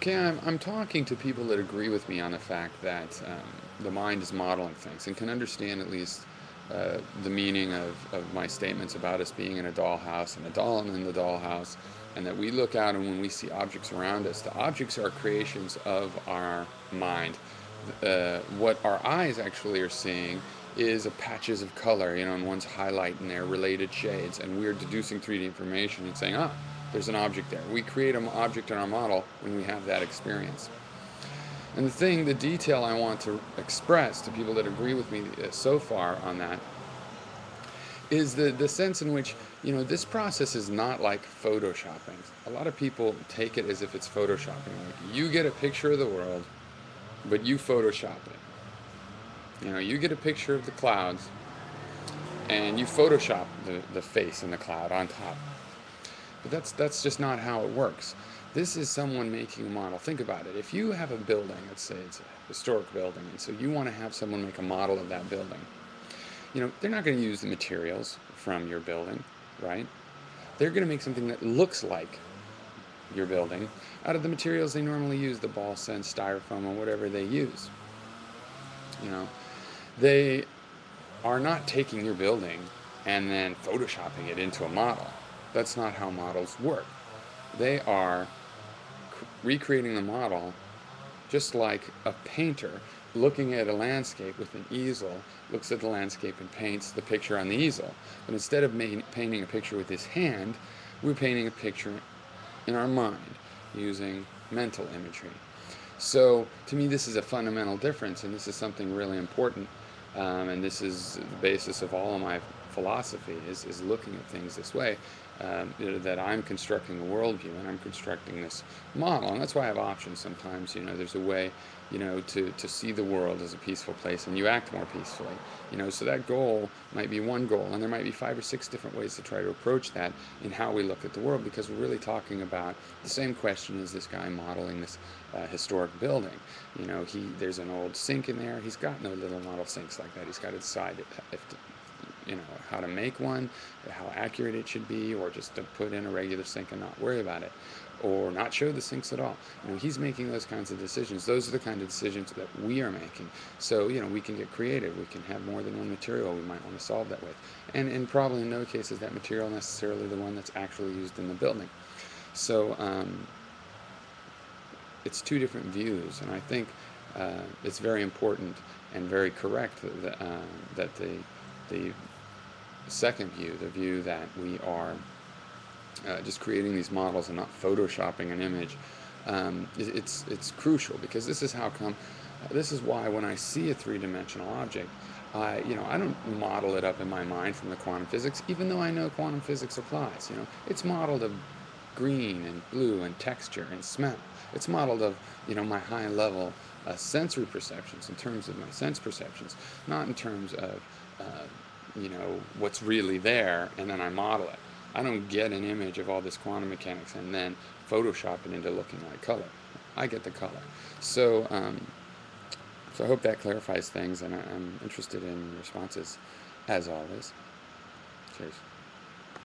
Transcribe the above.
Okay, I'm talking to people that agree with me on the fact that the mind is modeling things and can understand at least the meaning of my statements about us being in a dollhouse and a doll in the dollhouse, and that we look out and when we see objects around us, the objects are creations of our mind. What our eyes actually are seeing is a patches of color, and one's highlighting their related shades, and we're deducing 3D information and saying, ah, there's an object there. We create an object in our model when we have that experience. And the detail I want to express to people that agree with me so far on that is the sense in which, this process is not like photoshopping. A lot of people take it as if it's photoshopping. Like, you get a picture of the world, but you photoshop it. You get a picture of the clouds, and you photoshop the face in the cloud on top. But that's just not how it works. This is someone making a model. Think about it. If you have a building, let's say it's a historic building, and so you want to have someone make a model of that building, they're not going to use the materials from your building, right? They're going to make something that looks like your building out of the materials they normally use, the balsa and styrofoam or whatever they use. You know, they are not taking your building and then photoshopping it into a model. That's not how models work. They are recreating the model just like a painter looking at a landscape with an easel looks at the landscape and paints the picture on the easel. But instead of painting a picture with his hand, we're painting a picture in our mind using mental imagery. So to me, this is a fundamental difference, and this is something really important. And this is the basis of all of my philosophy is looking at things this way. That I'm constructing a worldview and I'm constructing this model, and that's why I have options. Sometimes, there's a way, to see the world as a peaceful place, and you act more peacefully. So that goal might be one goal, and there might be 5 or 6 different ways to try to approach that in how we look at the world, because we're really talking about the same question as this guy modeling this historic building. There's an old sink in there. He's got no little model sinks like that. He's got to decide if to, how to make one, how accurate it should be, or just to put in a regular sink and not worry about it, or not show the sinks at all. He's making those kinds of decisions. Those are the kind of decisions that we are making. So, we can get creative. We can have more than one material we might want to solve that with. And probably in no cases that material necessarily the one that's actually used in the building. So, it's 2 different views, and I think it's very important and very correct that the second view, the view that we are just creating these models and not photoshopping an image, it's crucial, because this is how come. This is why when I see a 3-dimensional object, I don't model it up in my mind from the quantum physics, even though I know quantum physics applies. It's modeled of green and blue and texture and smell. It's modeled of, my high level sensory perceptions, in terms of my sense perceptions, not in terms of, what's really there, and then I model it. I don't get an image of all this quantum mechanics and then Photoshop it into looking like color. I get the color. So I hope that clarifies things, and I'm interested in responses, as always. Cheers.